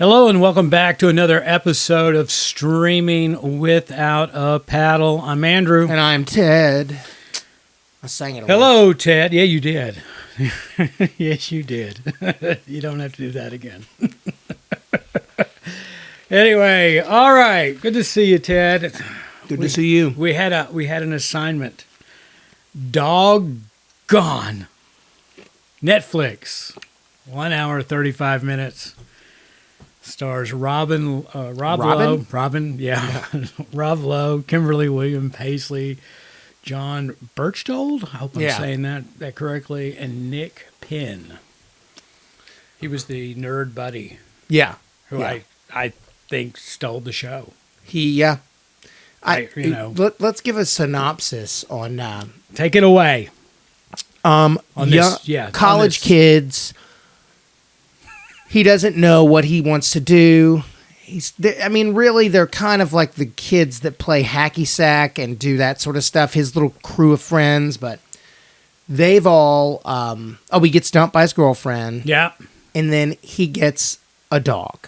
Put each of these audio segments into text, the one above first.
Hello and welcome back to another episode of Streaming Without a Paddle. I'm Andrew. And I'm Ted. I sang it. Hello, Ted. Yeah, you did. Yes, you did. You don't have to do that again. Anyway, all right. Good to see you, Ted. Good to see you. We had an assignment. Doggone. Netflix. 1 hour, 35 minutes. Stars Rob Lowe, Rob Lowe, Kimberly William-Paisley, John Berchtold, I hope I'm saying that correctly, and Nick Peine. He was the nerd buddy. Yeah. Who I think stole the show. Let's give a synopsis on... Take it away. College kids... He doesn't know what he wants to do. They're kind of like the kids that play hacky sack and do that sort of stuff. His little crew of friends, but they've all... he gets dumped by his girlfriend. Yeah. And then he gets a dog.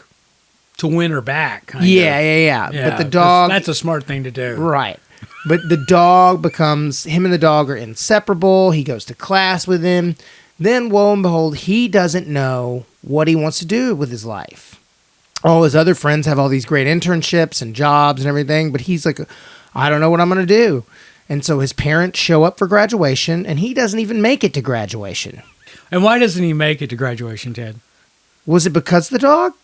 To win her back, kind of. Yeah. But the dog... That's a smart thing to do. Right. But the dog becomes... Him and the dog are inseparable. He goes to class with him. Then, lo and behold, he doesn't know what he wants to do with his life. All his other friends have all these great internships and jobs and everything, but he's like, I don't know what I'm going to do. And so his parents show up for graduation, and he doesn't even make it to graduation. And why doesn't he make it to graduation, Ted? Was it because of the dog?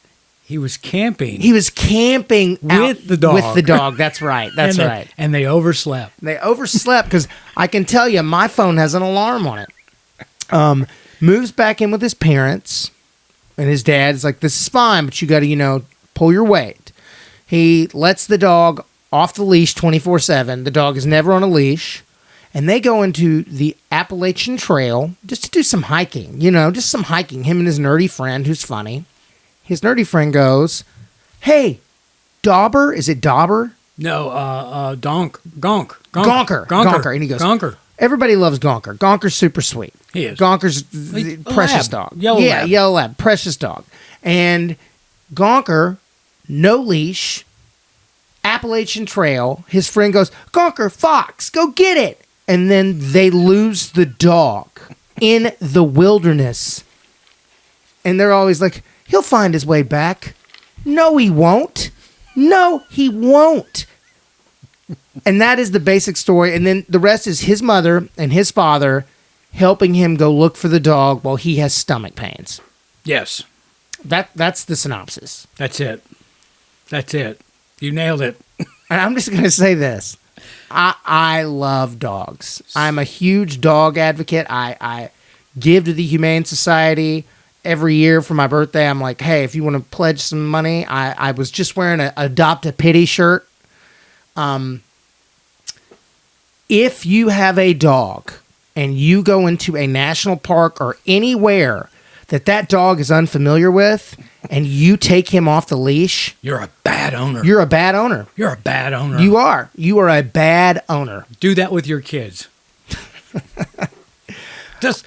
He was camping. He was camping with the dog. With the dog. That's right. That's right. And they overslept. They overslept because I can tell you, my phone has an alarm on it. Moves back in with his parents, and his dad's like, this is fine, but you got to, pull your weight. He lets the dog off the leash 24/7. The dog is never on a leash, and they go into the Appalachian Trail just to do some hiking, just some hiking. Him and his nerdy friend, who's funny. His nerdy friend goes, hey, Dauber, is it Dauber? No, Gronker. And he goes, Gronker. Everybody loves Gronker. Gonker's super sweet. He is. Gonker's the precious dog. Yellow lab. Precious dog. And Gonker, no leash, Appalachian Trail. His friend goes, Gonker, fox, go get it. And then they lose the dog in the wilderness. And they're always like, he'll find his way back. No, he won't. No, he won't. And that is the basic story. And then the rest is his mother and his father helping him go look for the dog while he has stomach pains. Yes. That's the synopsis. That's it. You nailed it. And I'm just going to say this. I love dogs. I'm a huge dog advocate. I give to the Humane Society every year for my birthday. I'm like, hey, if you want to pledge some money, I was just wearing a Adopt a Pity shirt. If you have a dog and you go into a national park or anywhere that dog is unfamiliar with and you take him off the leash, you're a bad owner. You're a bad owner. You're a bad owner. You are. You are a bad owner. Do that with your kids. It's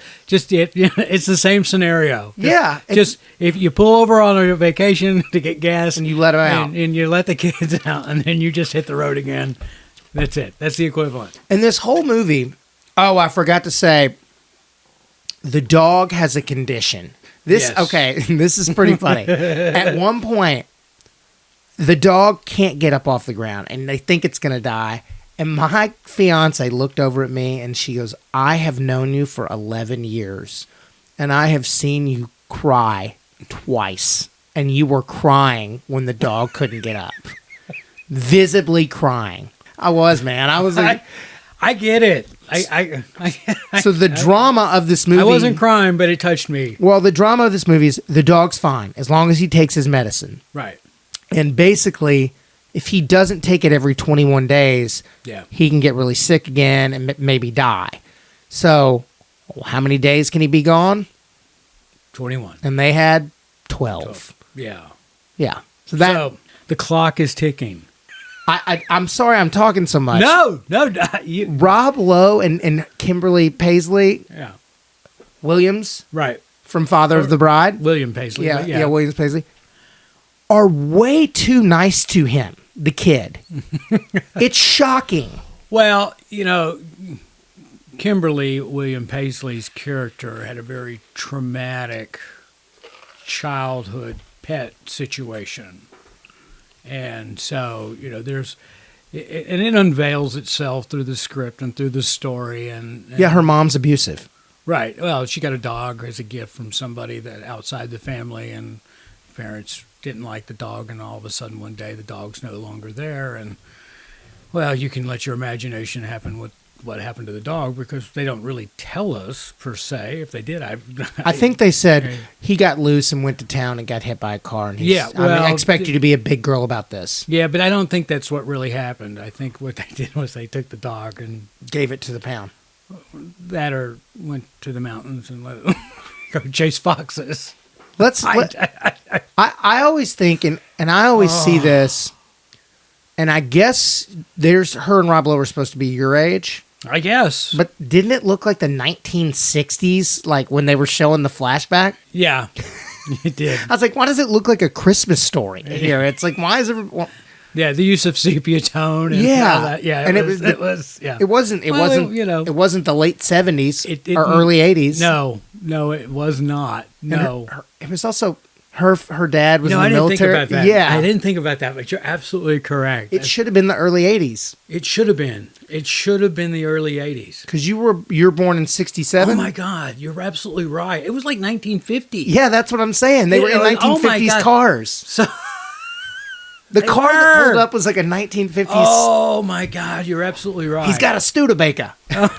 the same scenario. Yeah. Just if you pull over on a vacation to get gas and you let them out and you let the kids out and then you just hit the road again. That's it. That's the equivalent. And this whole movie, I forgot to say, the dog has a condition. Okay, this is pretty funny. At one point, the dog can't get up off the ground and they think it's going to die. And my fiance looked over at me and she goes, I have known you for 11 years and I have seen you cry twice. And you were crying when the dog couldn't get up. Visibly crying. I was, man. I was like... I get it. So the drama of this movie... I wasn't crying, but it touched me. Well, the drama of this movie is the dog's fine as long as he takes his medicine. Right. And basically... If he doesn't take it every 21 days, he can get really sick again and maybe die. So, how many days can he be gone? 21. And they had 12. Yeah. Yeah. So the clock is ticking. I'm sorry I'm talking so much. No. Rob Lowe and Kimberly Paisley. Yeah. Williams. Right. From Father of the Bride. William Paisley. Yeah, Williams Paisley. are way too nice to him, the kid. It's shocking. Well, Kimberly William-Paisley's character had a very traumatic childhood pet situation. And so, it unveils itself through the script and through the story. And Yeah, her mom's abusive. Right. Well, she got a dog as a gift from somebody that outside the family, and parents didn't like the dog, and all of a sudden one day the dog's no longer there. And, well, you can let your imagination happen with what happened to the dog, because they don't really tell us per se. If they did, I think they said he got loose and went to town and got hit by a car. And I expect you to be a big girl about this. Yeah, but I don't think that's what really happened. I think what they did was they took the dog and gave it to the pound. That or went to the mountains and let it go chase foxes. I always think, and I always see this, and I guess her and Rob Lowe were supposed to be your age. I guess. But didn't it look like the 1960s, like when they were showing the flashback? Yeah, it did. I was like, why does it look like a Christmas story here? It's like, why is everyone... Yeah, the use of sepia tone and all that. Yeah, it wasn't the late 70s or early 80s. No, it was not. No. It was also her dad was in the military. I didn't think about that. Yeah. I didn't think about that, but you're absolutely correct. It should have been the early 80s. It should have been. It should have been the early 80s. Because you were born in 67? Oh my God, you're absolutely right. It was like 1950. Yeah, that's what I'm saying. They were in 1950s cars. So the car that pulled up was like a 1950s. Oh my God, you're absolutely right. He's got a Studebaker. Oh.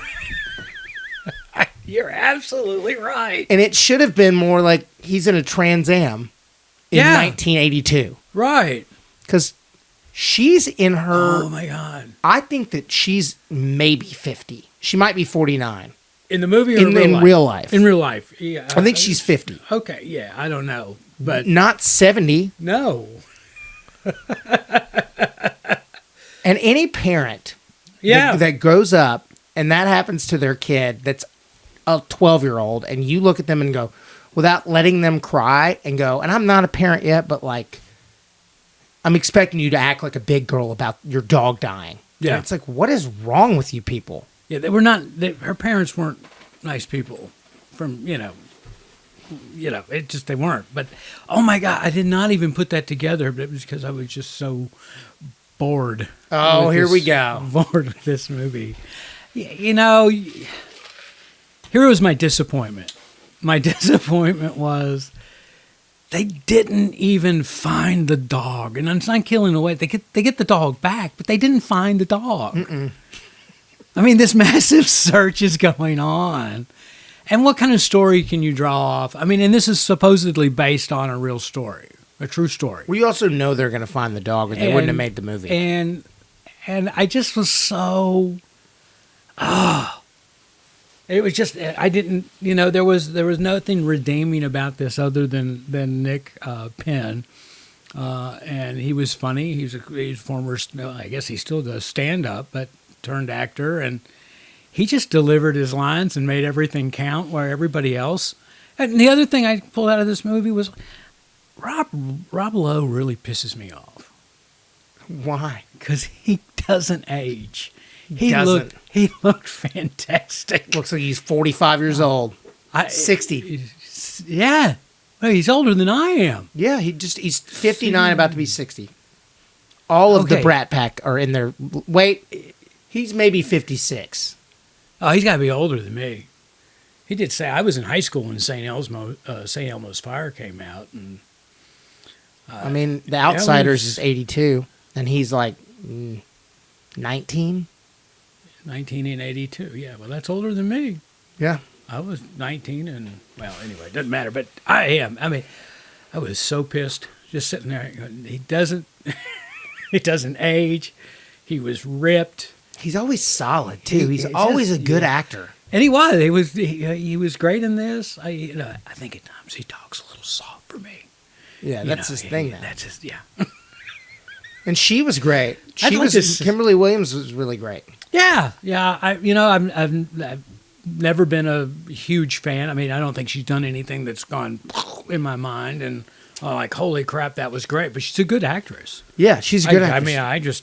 You're absolutely right. And it should have been more like he's in a Trans Am in 1982. Right. Because she's in her... Oh my God. I think that she's maybe 50. She might be 49. In the movie or in real life? In real life, yeah. I think she's 50. Okay, yeah, I don't know. But not 70. No. And any parent that grows up and that happens to their kid that's a 12-year-old, and you look at them and go, without letting them cry and go, and I'm not a parent yet, but like, I'm expecting you to act like a big girl about your dog dying. Yeah. And it's like, what is wrong with you people? Yeah, they were not, her parents weren't nice people from, it just, they weren't. But, oh my God, I did not even put that together, but it was because I was just so bored. Oh, here we go. Bored with this movie. Here was my disappointment. My disappointment was they didn't even find the dog. And it's not killing away. They get the dog back, but they didn't find the dog. Mm-mm. I mean, this massive search is going on. And what kind of story can you draw off? I mean, and this is supposedly based on a real story, a true story. We also know they're going to find the dog, or they wouldn't have made the movie. And I just was so... It was just, I didn't, there was nothing redeeming about this other than Nick Peine. And he was funny. He's former, I guess he still does stand-up, but turned actor. And he just delivered his lines and made everything count where everybody else. And the other thing I pulled out of this movie was Rob Lowe really pisses me off. Why? Because he doesn't age. He looked fantastic. Looks like he's 45 years old. 60. Yeah. Well, he's older than I am. Yeah, he's 59, about to be 60. All of the Brat Pack are in there. Wait, he's maybe 56. Oh, he's got to be older than me. He did say I was in high school when St. Elmo's Fire came out, and I mean, The Outsiders is 82, and he's like 19. 19 and 82. Yeah, well, that's older than me. Yeah. I was 19 and, well, anyway, it doesn't matter. But I am. I mean, I was so pissed just sitting there. He doesn't age. He was ripped. He's always solid, too. He's always a good actor. And he was. He was great in this. I think at times he talks a little soft for me. Yeah, that's his thing now. That's his, yeah. And she was great. Kimberly Williams was really great. Yeah. I've never been a huge fan. I mean, I don't think she's done anything that's gone in my mind and like, holy crap, that was great. But she's a good actress. Yeah, she's a good actress.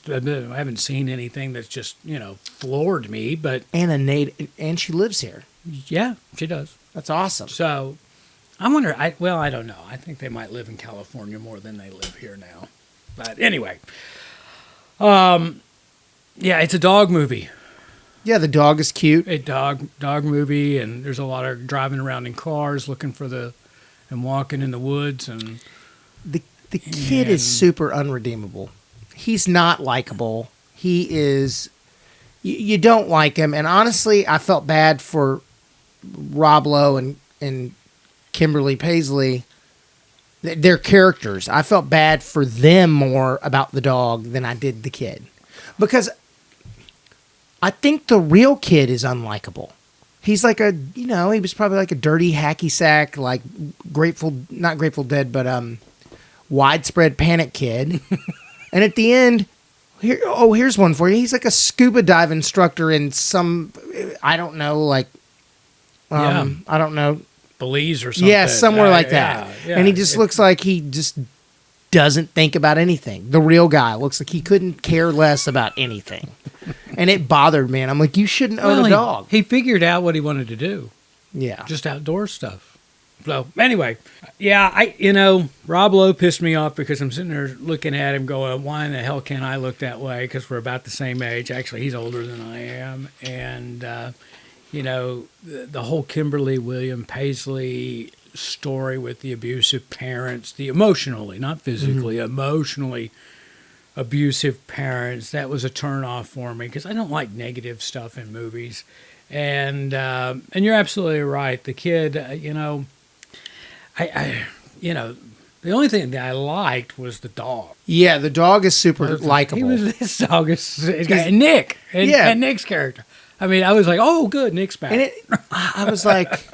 I mean, I haven't seen anything that's just, floored me. But and she lives here. Yeah, she does. That's awesome. So I wonder, I don't know. I think they might live in California more than they live here now. But anyway, yeah, it's a dog movie. Yeah, the dog is cute. A dog movie, and there's a lot of driving around in cars looking and walking in the woods, and the kid is super unredeemable. He's not likable. He is. You don't like him, and honestly, I felt bad for Rob Lowe and Kimberly Paisley. Their characters. I felt bad for them more about the dog than I did the kid, because I think the real kid is unlikable. He's like he was probably like a dirty hacky sack, like not Grateful Dead, but Widespread Panic kid. And at the end, here's one for you. He's like a scuba dive instructor in some, I don't know, like, I don't know. Belize or something. Yeah, somewhere like that. Yeah, and he just looks like he just doesn't think about anything. The real guy looks like he couldn't care less about anything. And it bothered me. And I'm like, you shouldn't own a dog. He figured out what he wanted to do. Yeah. Just outdoor stuff. So, anyway. Yeah, Rob Lowe pissed me off because I'm sitting there looking at him going, why in the hell can't I look that way? Because we're about the same age. Actually, he's older than I am. And, the whole Kimberly William-Paisley story with the abusive parents, the emotionally, not physically, emotionally abusive parents, that was a turn-off for me because I don't like negative stuff in movies. And you're absolutely right. The kid, the only thing that I liked was the dog. Yeah, the dog is super likable. This dog is Nick and Nick's character. I mean, I was like, oh, good, Nick's back. And I was like,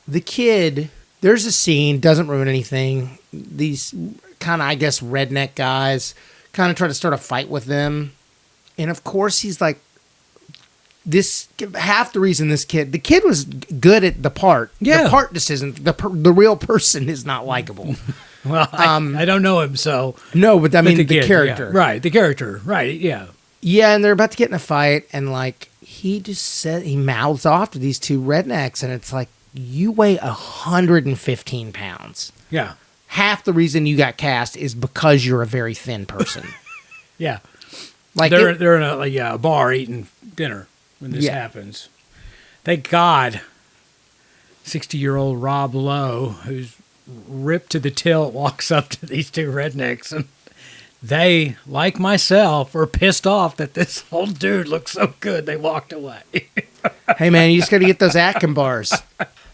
the kid, there's a scene, doesn't ruin anything. These kind of, I guess, redneck guys kind of try to start a fight with them. And of course, he's like, half the reason the kid was good at the part. Yeah. The part just isn't, the real person is not likable. Well, I don't know him, so. No, but I mean, the character. Yeah. Right, the character, right, yeah. Yeah, and they're about to get in a fight, and like, he mouths off to these two rednecks, and it's like, you weigh 115 pounds. Yeah. Half the reason you got cast is because you're a very thin person. Yeah. Like they're in a bar eating dinner when this happens. Thank God 60-year-old Rob Lowe, who's ripped to the tilt, walks up to these two rednecks, and they, like myself, were pissed off that this old dude looked so good. They walked away. Hey, man, you just got to get those Atkin bars.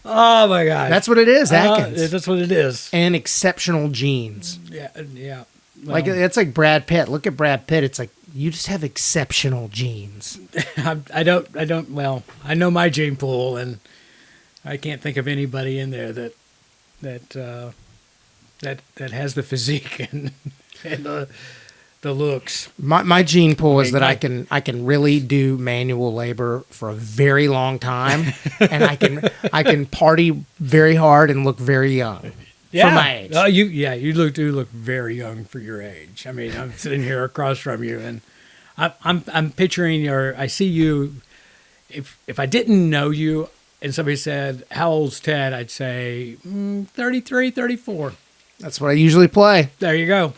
Oh, my God. That's what it is, Atkins. That's what it is. And exceptional genes. Yeah. Well, like, it's like Brad Pitt. Look at Brad Pitt. It's like, you just have exceptional genes. I know my gene pool, and I can't think of anybody in there that has the physique and the looks. My gene pool is that I can really do manual labor for a very long time, and I can party very hard and look very young for my age. You do look very young for your age. I mean, I'm sitting here across from you, and I'm picturing I see you. If I didn't know you and somebody said, "How old's Ted?" I'd say 33, 34. That's what I usually play. There you go.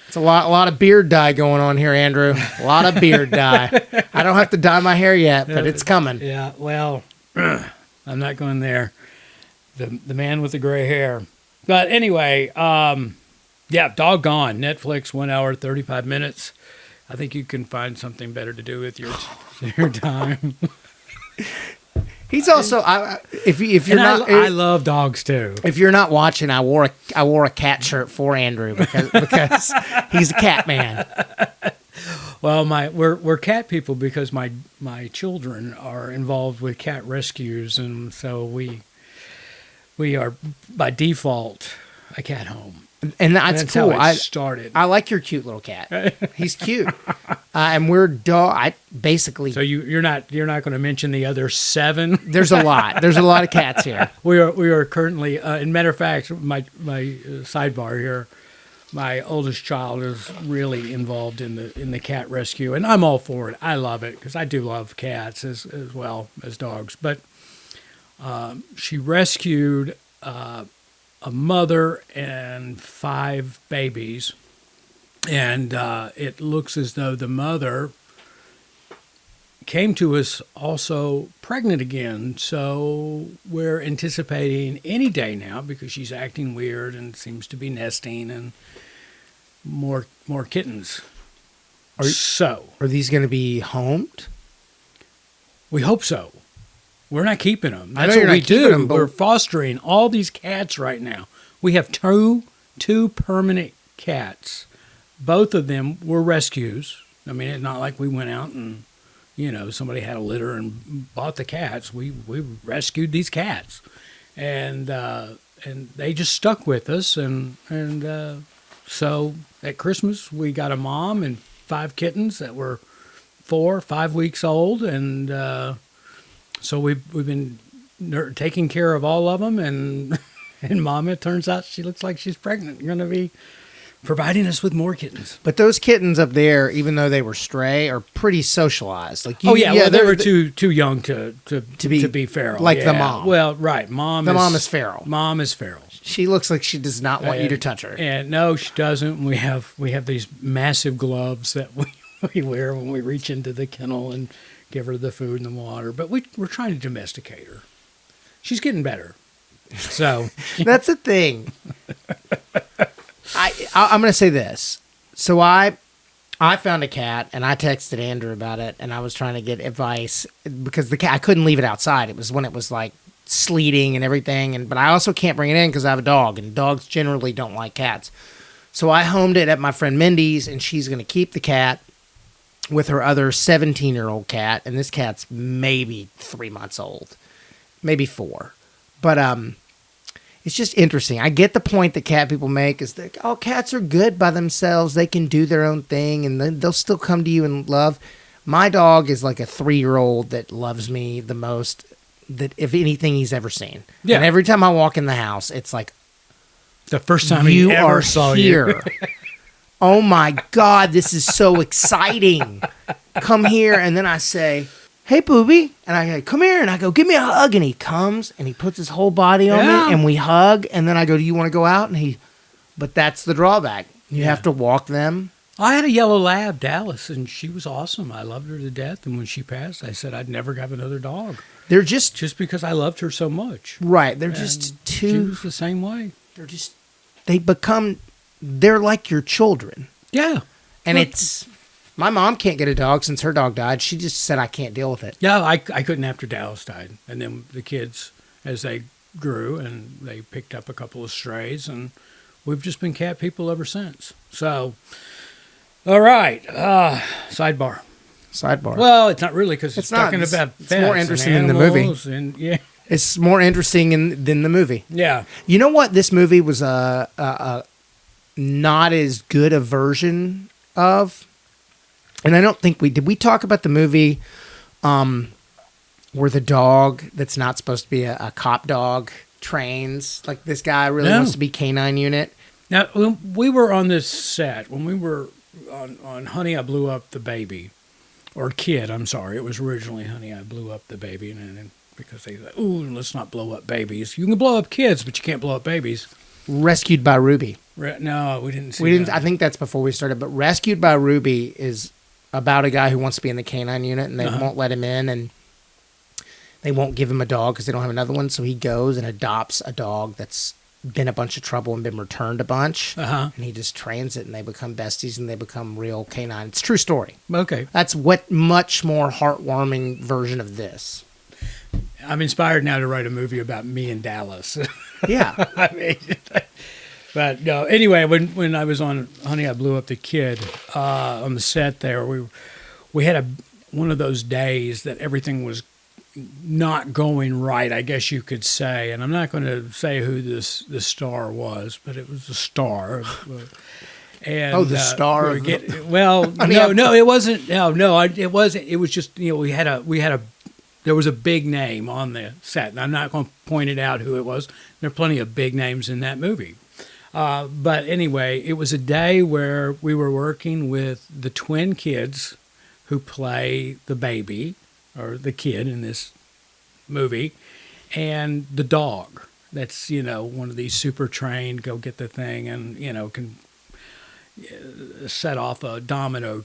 It's a lot of beard dye going on here, Andrew. A lot of beard dye. I don't have to dye my hair yet, but it's coming. Yeah, well, I'm not going there. The man with the gray hair. But anyway, doggone. Netflix, 1 hour, 35 minutes. I think you can find something better to do with your time. He's also if you're not. I love dogs too. If you're not watching, I wore a cat shirt for Andrew because he's a cat man. Well, we're cat people because my children are involved with cat rescues, and so we are by default a cat home. And that's cool. How it started. I like your cute little cat. He's cute. And we're basically. So you're not going to mention the other 7? There's a lot. There's a lot of cats here. We are currently. In matter of fact, my sidebar here. My oldest child is really involved in the cat rescue, and I'm all for it. I love it because I do love cats as well as dogs. But she rescued a mother and 5 babies, and it looks as though the mother came to us also pregnant again. So we're anticipating any day now, because she's acting weird and seems to be nesting, and more kittens. Are these going to be homed? We hope so. We're not keeping them. I That's know what you're we not keeping do. them, but We're fostering all these cats right now. We have two permanent cats. Both of them were rescues. I mean, it's not like we went out and, somebody had a litter and bought the cats. We rescued these cats, and they just stuck with us. And so at Christmas we got a mom and 5 kittens that were 4 or 5 weeks old, and so we've been taking care of all of them, and Mama, it turns out she looks like she's pregnant. You're going to be providing us with more kittens. But those kittens up there, even though they were stray, are pretty socialized. Like they were too young to be feral. Like the mom. Well, right, mom is feral. Mom is feral. She looks like she does not want you to touch her. And no, she doesn't. We have these massive gloves that we wear when we reach into the kennel and give her the food and the water. But we're trying to domesticate her. She's getting better. So that's the thing. I'm going to say this. So I found a cat, and I texted Andrew about it, and I was trying to get advice because the cat, I couldn't leave it outside. It was when it was like sleeting and everything, but I also can't bring it in because I have a dog, and dogs generally don't like cats. So I homed it at my friend Mindy's, and she's going to keep the cat with her other 17-year-old cat, and this cat's maybe 3 months old, maybe 4. But it's just interesting. I get the point that cat people make is that, cats are good by themselves. They can do their own thing, and then they'll still come to you in love. My dog is like a 3-year-old that loves me the most, that if anything he's ever seen. Yeah. And every time I walk in the house, it's like, the first time he ever saw you. Oh my God, this is so exciting. Come here. And then I say, hey, Booby. And I go, come here. And I go, give me a hug. And he comes and he puts his whole body on me and we hug. And then I go, do you want to go out? And but that's the drawback. You have to walk them. I had a yellow lab, Dallas, and she was awesome. I loved her to death. And when she passed, I said I'd never have another dog. They're just because I loved her so much. Right. They're just too. She was the same way. They're like your children. Yeah. And my mom can't get a dog since her dog died. She just said, I can't deal with it. Yeah, I couldn't after Dallas died. And then the kids, as they grew, and they picked up a couple of strays, and we've just been cat people ever since. So, all right. Sidebar. Well, it's not really, because it's talking about pets. It's more interesting than the movie. And, yeah. It's more interesting than the movie. Yeah. You know what? This movie was not as good a version of, and I don't think did we talk about the movie where the dog that's not supposed to be a cop dog trains, like this guy really wants to be canine unit. Now, when we were on this set, when we were on Honey, I Blew Up the Baby, or Kid, I'm sorry, it was originally Honey, I Blew Up the Baby, and then because they said, ooh, let's not blow up babies. You can blow up kids, but you can't blow up babies. Rescued by Ruby. No, we didn't see that. I think that's before we started, but Rescued by Ruby is about a guy who wants to be in the canine unit, and they won't let him in, and they won't give him a dog because they don't have another one, so he goes and adopts a dog that's been a bunch of trouble and been returned a bunch, and he just trains it, and they become besties, and they become real canine. It's a true story. Okay. That's what much more heartwarming version of this. I'm inspired now to write a movie about me and Dallas. Yeah. I mean, but no. Anyway, when I was on Honey, I Blew Up the Kid on the set there, we had one of those days that everything was not going right, I guess you could say. And I'm not going to say who the star was, but it was a star. And, the star. Well, no, it wasn't. No, it wasn't. It was just, there was a big name on the set, and I'm not going to point it out who it was. There are plenty of big names in that movie. But anyway, it was a day where we were working with the twin kids who play the baby or the kid in this movie, and the dog. That's, one of these super trained, go get the thing, and, can set off a domino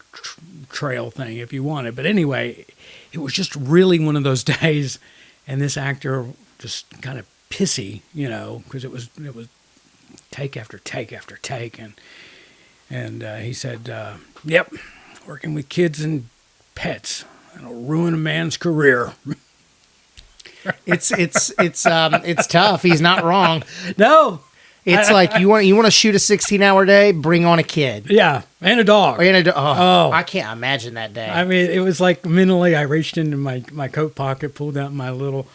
trail thing if you wanted. But anyway, it was just really one of those days, and this actor just kind of pissy, because it was take after take after take, and he said, "Yep, working with kids and pets, it'll ruin a man's career." It's tough. He's not wrong. No. It's like you want to shoot a 16-hour day, bring on a kid. Yeah, and a dog. I can't imagine that day. I mean, it was like mentally, I reached into my coat pocket, pulled out my little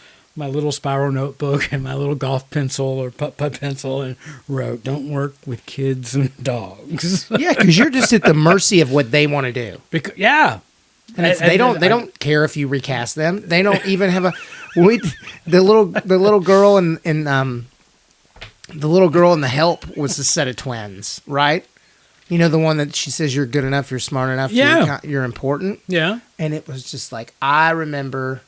spiral notebook and my little golf pencil or putt pencil, and wrote, "Don't work with kids and dogs." Yeah, because you're just at the mercy of what they want to do. Yeah. And they don't care if you recast them. They don't even have the little girl in the little girl in The Help was a set of twins, right? The one that she says you're good enough, you're smart enough, you're important. Yeah. And it was just like, I remember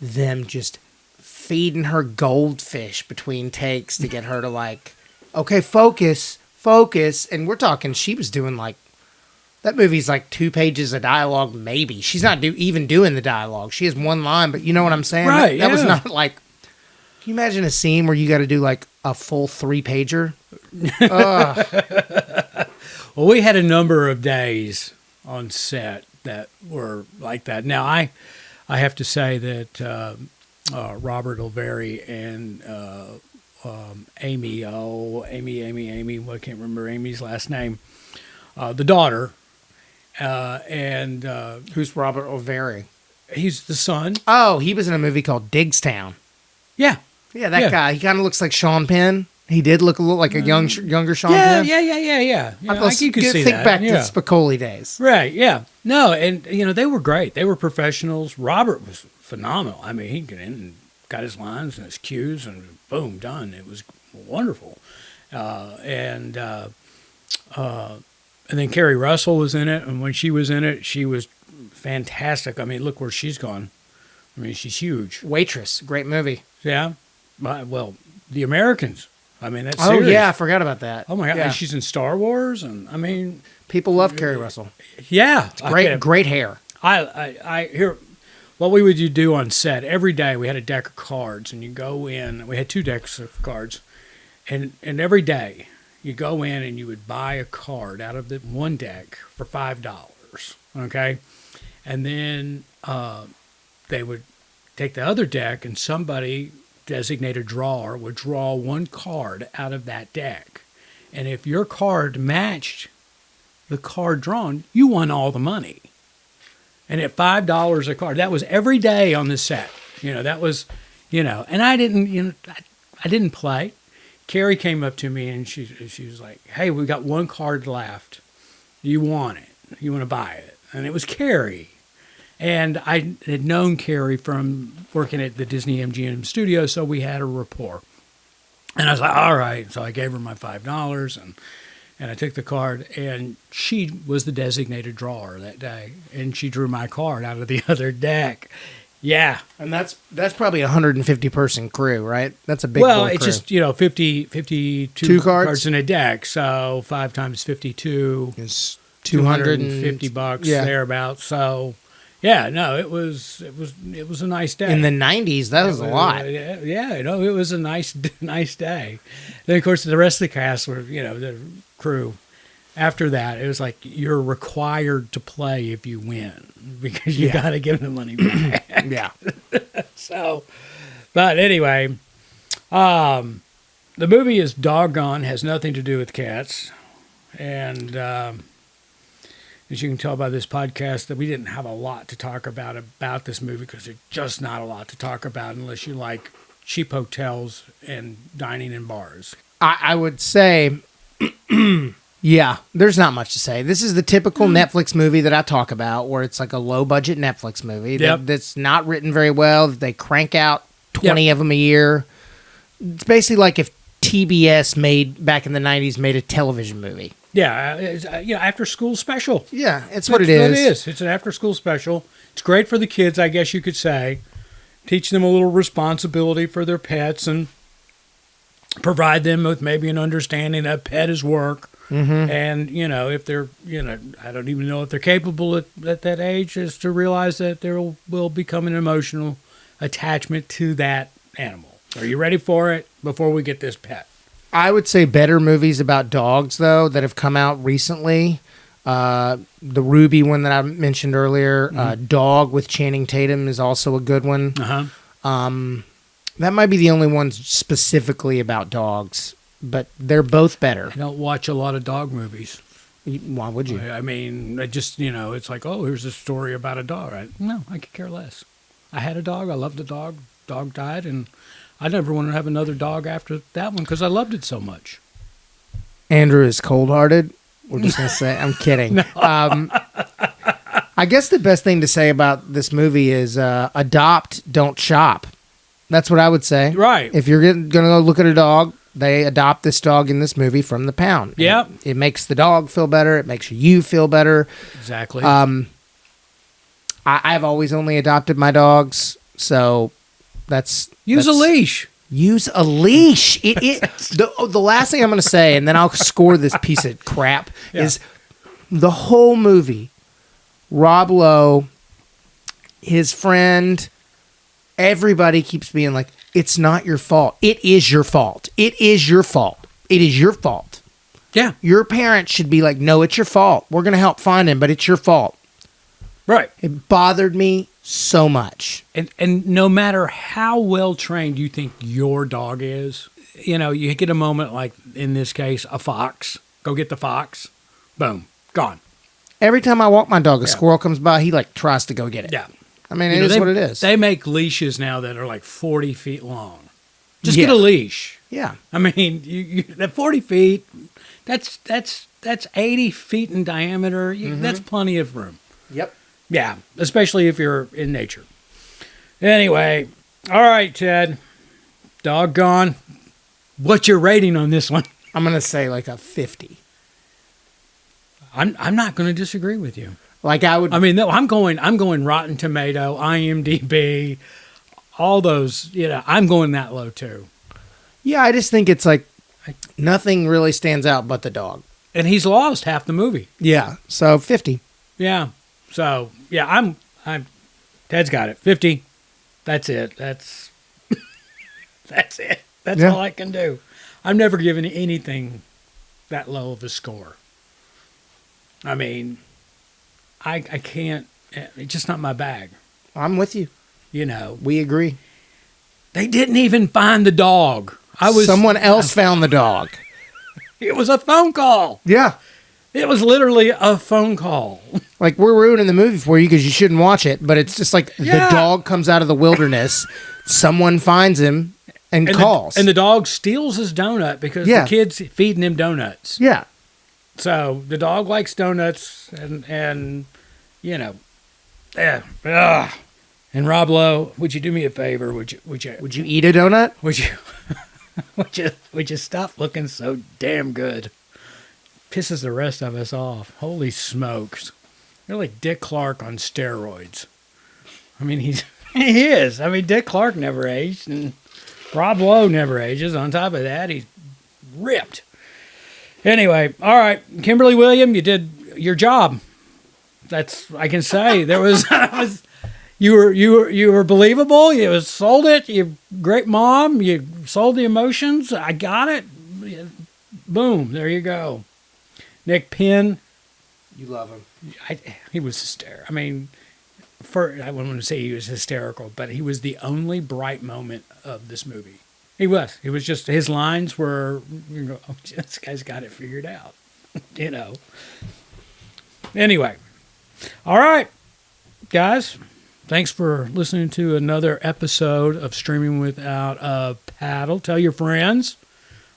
them just feeding her goldfish between takes to get her to like, okay, focus. And we're talking, she was doing like, that movie's like 2 pages of dialogue, maybe. She's not even doing the dialogue. She has one line, but you know what I'm saying? Right, That was not like, can you imagine a scene where you got to do like a full 3-pager? Well, we had a number of days on set that were like that. Now, I have to say that Robert O'Very and Amy, I can't remember Amy's last name, the daughter, and who's Robert O'Very? He's the son. Oh, he was in a movie called Digstown. Yeah. Yeah, that guy. He kind of looks like Sean Penn. He did look a little like a younger Sean Penn. Yeah. You could see think that. back to Spicoli days. Right, yeah. No, and, they were great. They were professionals. Robert was phenomenal. I mean, he got in and got his lines and his cues, and boom, done. It was wonderful. And then Carrie Russell was in it, and when she was in it, she was fantastic. I mean, look where she's gone. I mean, she's huge. Waitress, great movie. Yeah. Well, The Americans. I mean, that's serious. Oh, yeah, I forgot about that. Oh, my God. Yeah. And she's in Star Wars, and, I mean... People love Carrie Russell. Yeah. It's great hair. I hear... What we would do on set, every day we had a deck of cards, and you go in... We had 2 decks of cards, and every day you go in and you would buy a card out of the one deck for $5, okay? And then they would take the other deck, and somebody, designated drawer, would draw one card out of that deck. And if your card matched the card drawn, you won all the money. And at $5 a card, that was every day on the set. That was, and I didn't, I didn't play. Carrie came up to me and she was like, "Hey, we got one card left. You want it? You want to buy it?" And it was Carrie. And I had known Carrie from working at the Disney MGM studio, so we had a rapport. And I was like, all right. So I gave her my $5, and I took the card, and she was the designated drawer that day, and she drew my card out of the other deck. Yeah. And that's probably a 150-person crew, right? That's a big Well, crew. it's just, 52 cards in a deck, so 5 times 52 is $250 thereabouts. So... Yeah, no, it was a nice day. In the 90s, that was a lot. Yeah, it was a nice day. Then, of course, the rest of the cast were, the crew. After that, it was like you're required to play if you win because you got to give the money back. Yeah. So, but anyway, the movie is doggone, has nothing to do with cats. And as you can tell by this podcast, that we didn't have a lot to talk about this movie because there's just not a lot to talk about unless you like cheap hotels and dining in bars. I would say, yeah, there's not much to say. This is the typical Netflix movie that I talk about, where it's like a low-budget Netflix movie that's not written very well. They crank out 20 of them a year. It's basically like if TBS back in the 90s made a television movie. Yeah, it's, after school special. Yeah, it's what it is. It's an after school special. It's great for the kids, I guess you could say. Teach them a little responsibility for their pets and provide them with maybe an understanding that pet is work. Mm-hmm. And, if they're, I don't even know if they're capable at that age, is to realize that there will become an emotional attachment to that animal. Are you ready for it before we get this pet? I would say better movies about dogs, though, that have come out recently. The Ruby one that I mentioned earlier, Dog with Channing Tatum is also a good one. Uh-huh. That might be the only ones specifically about dogs, but they're both better. I don't watch a lot of dog movies. Why would you? I mean, I just, it's like, oh, here's a story about a dog. No, I could care less. I had a dog. I loved the dog. Dog died, and I never wanted to have another dog after that one because I loved it so much. Andrew is cold-hearted. We're just going to say, I'm kidding. No. I guess the best thing to say about this movie is adopt, don't shop. That's what I would say. Right. If you're going to go look at a dog, they adopt this dog in this movie from the pound. Yeah. It makes the dog feel better. It makes you feel better. Exactly. I've always only adopted my dogs, so Use a leash. Use a leash. The last thing I'm going to say, and then I'll score this piece of crap, is the whole movie, Rob Lowe, his friend, everybody keeps being like, it's not your fault. It is your fault. It is your fault. It is your fault. Yeah. Your parents should be like, no, it's your fault. We're going to help find him, but it's your fault. Right. It bothered me so much. And no matter how well trained you think your dog is, you get a moment like, in this case, a fox. Go get the fox. Boom. Gone. Every time I walk my dog, a squirrel comes by, he tries to go get it. Yeah. I mean, it is what it is. They make leashes now that are like 40 feet long. Just get a leash. Yeah. I mean, you that 40 feet, that's 80 feet in diameter. That's plenty of room. Yep. Yeah, especially if you're in nature. Anyway, all right, Ted. Doggone. What's your rating on this one? I'm going to say like a 50. I'm not going to disagree with you. Like I would. I mean, no, I'm going Rotten Tomato, IMDb, all those. I'm going that low too. Yeah, I just think it's like nothing really stands out but the dog. And he's lost half the movie. Yeah, so 50. Yeah. So, yeah, I'm Ted's got it. 50. That's it. That's it. That's all I can do. I've never given anything that low of a score. I mean, I can't. It's just not my bag. I'm with you. We agree. They didn't even find the dog. Someone else found the dog. It was a phone call. Yeah. It was literally a phone call. Like, we're ruining the movie for you because you shouldn't watch it, but it's just like the dog comes out of the wilderness, someone finds him and calls. And the dog steals his donut because the kid's feeding him donuts. Yeah. So the dog likes donuts and yeah. And Rob Lowe, would you do me a favor? Would you eat a donut? Would you stop looking so damn good? Pisses the rest of us off. Holy smokes. You're like Dick Clark on steroids. I mean, he is. I mean, Dick Clark never aged, and Rob Lowe never ages. On top of that, he's ripped. Anyway, all right. Kimberly William, you did your job. That's, I can say. You were believable. You sold it. You great mom. You sold the emotions. I got it. Boom. There you go. Nick Peine. You love him. He was hysterical. I mean, I wouldn't want to say he was hysterical, but he was the only bright moment of this movie. He was. It was just his lines were, oh, this guy's got it figured out. Anyway. All right, guys. Thanks for listening to another episode of Streaming Without a Paddle. Tell your friends.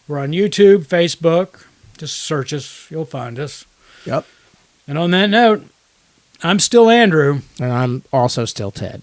We're on YouTube, Facebook. Just search us. You'll find us. Yep. And on that note, I'm still Andrew. And I'm also still Ted.